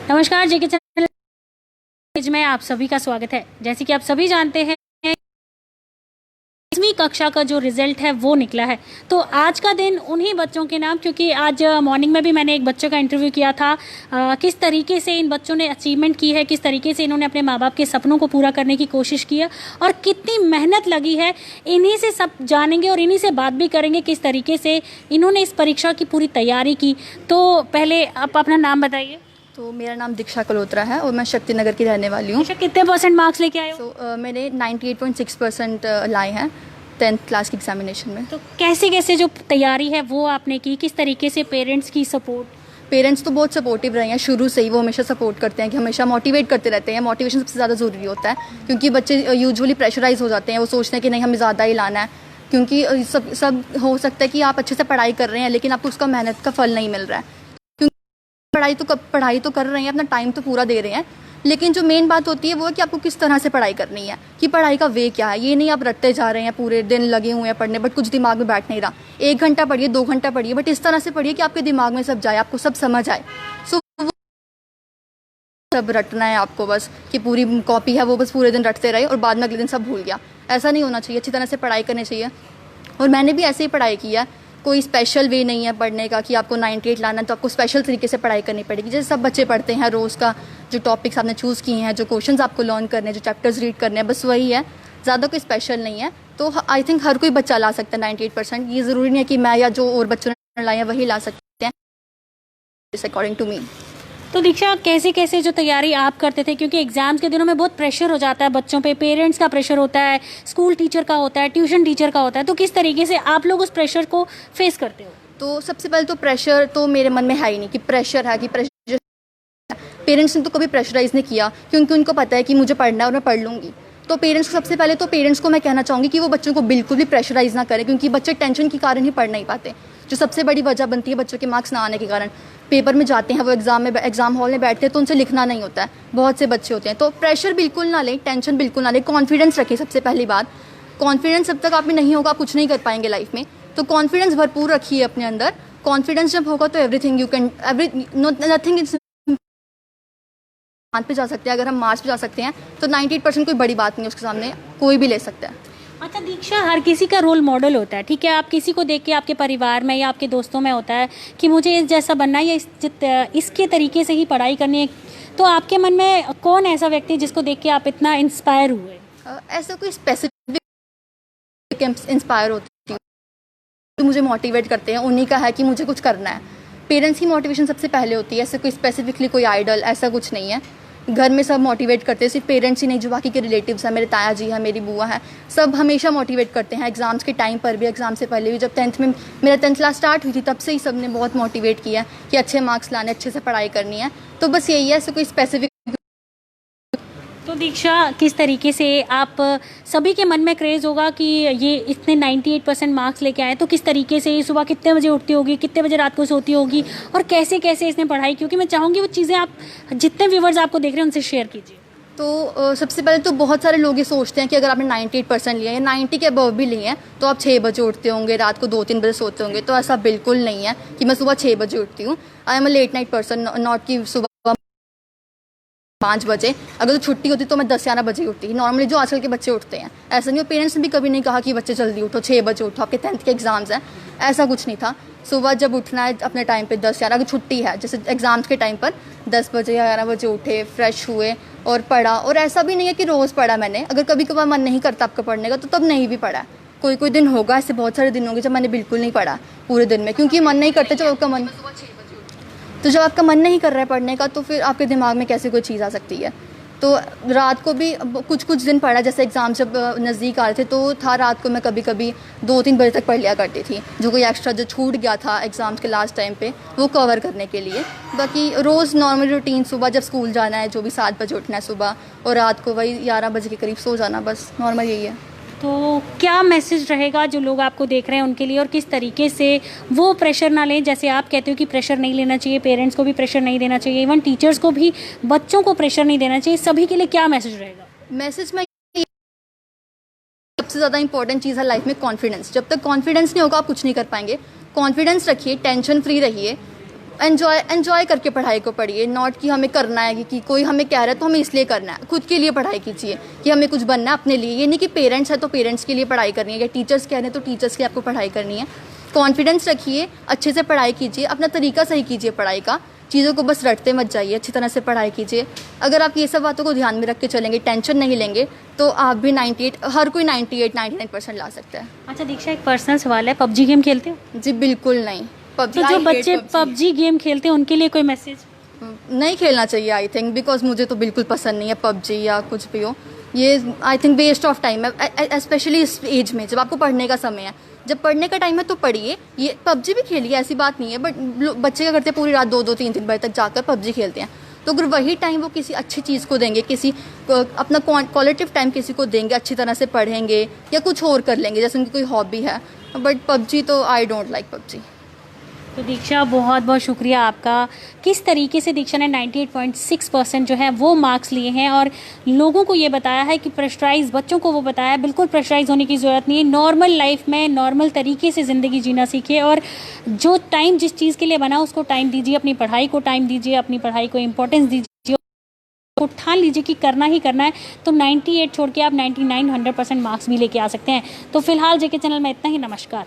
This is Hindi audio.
नमस्कार जेके चैनल में आप सभी का स्वागत है। जैसे कि आप सभी जानते हैं 10वीं कक्षा का जो रिजल्ट है वो निकला है। तो आज का दिन उन्हीं बच्चों के नाम, क्योंकि आज मॉर्निंग में भी मैंने एक बच्चे का इंटरव्यू किया था। किस तरीके से इन बच्चों ने अचीवमेंट की है, किस तरीके से इन्होंने अपने माँ बाप के सपनों को पूरा करने की कोशिश की है और कितनी मेहनत लगी है, इन्हीं से सब जानेंगे और इन्हीं से बात भी करेंगे किस तरीके से इन्होंने इस परीक्षा की पूरी तैयारी की। तो पहले आप अपना नाम बताइए। तो मेरा नाम दीक्षा कलोत्रा है और मैं शक्ति नगर की रहने वाली हूँ। कितने परसेंट मार्क्स लेके आए हो? तो मैंने 98.6% लाए हैं 10th क्लास की एग्जामिनेशन में। तो कैसे कैसे जो तैयारी है वो आपने की, किस तरीके से पेरेंट्स की सपोर्ट? पेरेंट्स तो बहुत सपोर्टिव रहे हैं शुरू से ही। वो हमेशा सपोर्ट करते हैं कि हमेशा मोटिवेट करते रहते हैं। मोटिवेशन सबसे ज़्यादा ज़रूरी होता है, क्योंकि बच्चे यूजुअली प्रेशराइज हो जाते हैं। वो सोचते हैं कि नहीं हमें ज़्यादा ही लाना है, क्योंकि सब हो सकता है कि आप अच्छे से पढ़ाई कर रहे हैं लेकिन आपको उसका मेहनत का फल नहीं मिल रहा है। पढ़ाई तो कर रहे हैं, अपना टाइम तो पूरा दे रहे हैं, लेकिन जो मेन बात होती है वो है कि आपको किस तरह से पढ़ाई करनी है, कि पढ़ाई का वे क्या है। ये नहीं आप रटते जा रहे हैं, पूरे दिन लगे हुए हैं पढ़ने, बट कुछ दिमाग में बैठ नहीं रहा। 1 घंटा पढ़िए, 2 घंटा पढ़िए, बट इस तरह से पढ़िए कि आपके दिमाग में सब जाए, आपको सब समझ आए। सो सब रटना है आपको बस, कि पूरी कॉपी है वो बस पूरे दिन रटते रहे और बाद में अगले दिन सब भूल गया। ऐसा नहीं होना चाहिए, अच्छी तरह से पढ़ाई करनी चाहिए। और मैंने भी ऐसे ही पढ़ाई की है। कोई स्पेशल वे नहीं है पढ़ने का कि आपको 98 लाना है तो आपको स्पेशल तरीके से पढ़ाई करनी पड़ेगी। जैसे सब बच्चे पढ़ते हैं रोज़ का, जो टॉपिक्स आपने चूज़ किए हैं, जो क्वेश्चंस आपको लर्न करने हैं, जो चैप्टर्स रीड करने हैं, बस वही है। ज़्यादा कोई स्पेशल नहीं है। तो आई थिंक हर कोई बच्चा ला सकता है 98%। ये ज़रूरी नहीं है कि मैं या जो और बच्चों ने लाए हैं वही ला सकते हैं, अकॉर्डिंग टू मी। तो दीक्षा, कैसे कैसे जो तैयारी आप करते थे, क्योंकि एग्जाम्स के दिनों में बहुत प्रेशर हो जाता है बच्चों पे, पेरेंट्स का प्रेशर होता है, स्कूल टीचर का होता है, ट्यूशन टीचर का होता है, तो किस तरीके से आप लोग उस प्रेशर को फेस करते हो? तो सबसे पहले तो प्रेशर तो मेरे मन में है ही नहीं कि प्रेशर है, कि प्रेशर पेरेंट्स ने तो कभी प्रेशराइज नहीं किया, क्योंकि उनको पता है कि मुझे पढ़ना है और मैं पढ़ लूँगी। तो पेरेंट्स को सबसे पहले तो पेरेंट्स को मैं कहना चाहूँगी कि वो बच्चों को बिल्कुल भी प्रेशराइज ना करें, क्योंकि बच्चे टेंशन के कारण ही पढ़ नहीं पाते, जो सबसे बड़ी वजह बनती है बच्चों के मार्क्स ना आने के कारण। पेपर में जाते हैं वो, एग्जाम हॉल में बैठते हैं तो उनसे लिखना नहीं होता है, बहुत से बच्चे होते हैं। तो प्रेशर बिल्कुल ना लें, टेंशन बिल्कुल ना लें, कॉन्फिडेंस रखें। सबसे पहली बात, कॉन्फिडेंस जब तक आप में नहीं होगा आप कुछ नहीं कर पाएंगे लाइफ में। तो कॉन्फिडेंस भरपूर रखिए अपने अंदर। कॉन्फिडेंस जब होगा तो everything you can, nothing is पे जा सकते हैं। अगर हम मार्च पे जा सकते हैं तो 98% कोई बड़ी बात नहीं है, उसके सामने कोई भी ले सकता है। अच्छा दीक्षा, हर किसी का रोल मॉडल होता है, ठीक है? आप किसी को देख के आपके परिवार में या आपके दोस्तों में होता है कि मुझे इस जैसा बनना है या इसके तरीके से ही पढ़ाई करनी है। तो आपके मन में कौन ऐसा व्यक्ति है जिसको देख के आप इतना इंस्पायर हुए? ऐसा कोई स्पेसिफिक इंस्पायर होती है तो मुझे मोटिवेट करते हैं, उन्हीं का है कि मुझे कुछ करना है। पेरेंट्स की मोटिवेशन सबसे पहले होती है, ऐसे कोई स्पेसिफिकली कोई आइडल ऐसा कुछ नहीं है। घर में सब मोटिवेट करते हैं, सिर्फ पेरेंट्स ही नहीं, जो बाकी के रिलेटिव्स हैं, मेरे ताया जी हैं, मेरी बुआ है, सब हमेशा मोटिवेट करते हैं। एग्जाम्स के टाइम पर भी, एग्जाम से पहले भी, जब 10th में मेरा 10th क्लास स्टार्ट हुई थी तब से ही सब ने बहुत मोटिवेट किया कि अच्छे मार्क्स लाने, अच्छे से पढ़ाई करनी है। तो बस यही है, ऐसे कोई स्पेसिफिक। तो दीक्षा, किस तरीके से आप सभी के मन में क्रेज़ होगा कि ये इतने 98% मार्क्स लेके आए, तो किस तरीके से सुबह कितने बजे उठती होगी, कितने बजे रात को सोती होगी और कैसे कैसे इसने पढ़ाई, क्योंकि मैं चाहूँगी वो चीज़ें आप जितने व्यूवर्स आपको देख रहे हैं उनसे शेयर कीजिए। तो सबसे पहले तो बहुत सारे लोग ये सोचते हैं कि अगर आपने 98% लिया या 90 के अबव भी लिए हैं तो आप 6 बजे उठते होंगे, रात को 2-3 बजे सोते होंगे। तो ऐसा बिल्कुल नहीं है कि मैं सुबह 6 बजे उठती हूँ। I am a late night person, not कि सुबह 5 बजे। अगर तो छुट्टी होती तो मैं 10-11 बजे उठती, नॉर्मली जो आजकल के बच्चे उठते हैं। ऐसा नहीं हो, पेरेंट्स ने भी कभी नहीं कहा कि बच्चे जल्दी उठो, 6 बजे उठो, आपके 10th के एग्जाम्स हैं, ऐसा कुछ नहीं था। सुबह जब उठना है अपने टाइम पे 10-11, अगर छुट्टी है जैसे एग्जाम्स के टाइम पर 10 बजे या 11 बजे उठे, फ्रेश हुए और पढ़ा। और ऐसा भी नहीं है कि रोज़ पढ़ा मैंने, अगर कभी कभार मन नहीं करता आपका पढ़ने का तो तब नहीं भी पढ़ा। कोई कोई दिन होगा, ऐसे बहुत सारे दिन होंगे जब मैंने बिल्कुल नहीं पढ़ा पूरे दिन में, क्योंकि मन नहीं करता। जब आपका मन नहीं कर रहा है पढ़ने का तो फिर आपके दिमाग में कैसे कोई चीज़ आ सकती है। तो रात को भी कुछ दिन पढ़ा, जैसे एग्ज़ाम जब नज़दीक आ रहे थे तो था, रात को मैं कभी कभी 2-3 बजे तक पढ़ लिया करती थी, जो कोई एक्स्ट्रा जो छूट गया था एग्ज़ाम्स के लास्ट टाइम पे वो कवर करने के लिए। बाकी रोज़ नॉर्मल रूटीन, सुबह जब स्कूल जाना है जो भी 7 बजे उठना है सुबह, और रात को वही 11 बजे के करीब सो जाना, बस नॉर्मल यही है। तो क्या मैसेज रहेगा जो लोग आपको देख रहे हैं उनके लिए, और किस तरीके से वो प्रेशर ना लें? जैसे आप कहते हो कि प्रेशर नहीं लेना चाहिए, पेरेंट्स को भी प्रेशर नहीं देना चाहिए, इवन टीचर्स को भी बच्चों को प्रेशर नहीं देना चाहिए, सभी के लिए क्या मैसेज रहेगा? मैसेज में सबसे ज़्यादा इंपॉर्टेंट चीज़ है लाइफ में कॉन्फिडेंस। जब तक कॉन्फिडेंस नहीं होगा आप कुछ नहीं कर पाएंगे। कॉन्फिडेंस रखिए, टेंशन फ्री रहिए, एंजॉय करके पढ़ाई को पढ़िए, नॉट कि हमें करना है कि कोई हमें कह रहा है तो हमें इसलिए करना है। खुद के लिए पढ़ाई कीजिए कि हमें कुछ बनना है अपने लिए, ये नहीं कि पेरेंट्स है तो पेरेंट्स के लिए पढ़ाई करनी है या टीचर्स कह रहे हैं तो टीचर्स के लिए आपको पढ़ाई करनी है। कॉन्फिडेंस रखिए, अच्छे से पढ़ाई कीजिए, अपना तरीका सही कीजिए पढ़ाई का, चीज़ों को बस रटते मत जाइए, अच्छी तरह से पढ़ाई कीजिए। अगर आप ये सब बातों को ध्यान में रख के चलेंगे, टेंशन नहीं लेंगे, तो आप भी 98, हर कोई 98-99% ला सकता है। अच्छा दीक्षा, एक पर्सनल सवाल है, पबजी गेम खेलते हो? जी बिल्कुल नहीं। तो जो बच्चे पबजी गेम खेलते हैं उनके लिए कोई मैसेज? नहीं खेलना चाहिए आई थिंक, बिकॉज मुझे तो बिल्कुल पसंद नहीं है पबजी या कुछ भी हो। ये I think waste of time है, स्पेशली इस एज में जब आपको पढ़ने का समय है। जब पढ़ने का टाइम है तो पढ़िए, ये पबजी भी खेलिए, ऐसी बात नहीं है, बट बच्चे क्या करते हैं पूरी रात 2-2, 3-3 बजे तक जाकर पबजी खेलते हैं। तो अगर वही टाइम वो किसी अच्छी चीज़ को देंगे, किसी अपना क्वालिटिव टाइम किसी को देंगे, अच्छी तरह से पढ़ेंगे या कुछ और कर लेंगे, जैसे उनकी कोई हॉबी है, बट पबजी तो आई डोंट लाइक पबजी। तो दीक्षा बहुत बहुत शुक्रिया आपका। किस तरीके से दीक्षा ने 98.6% जो है वो मार्क्स लिए हैं और लोगों को ये बताया है कि प्रेशराइज, बच्चों को वो बताया बिल्कुल प्रेशराइज होने की ज़रूरत नहीं है। नॉर्मल लाइफ में नॉर्मल तरीके से ज़िंदगी जीना सीखिए और जो टाइम जिस चीज़ के लिए बना उसको टाइम दीजिए, अपनी पढ़ाई को टाइम दीजिए, अपनी पढ़ाई को इम्पोर्टेंस दीजिए, तो ठान लीजिए कि करना ही करना है। तो 98 छोड़ के आप 99 100% मार्क्स भी लेके आ सकते हैं। तो फिलहाल जेके चैनल में इतना ही। नमस्कार।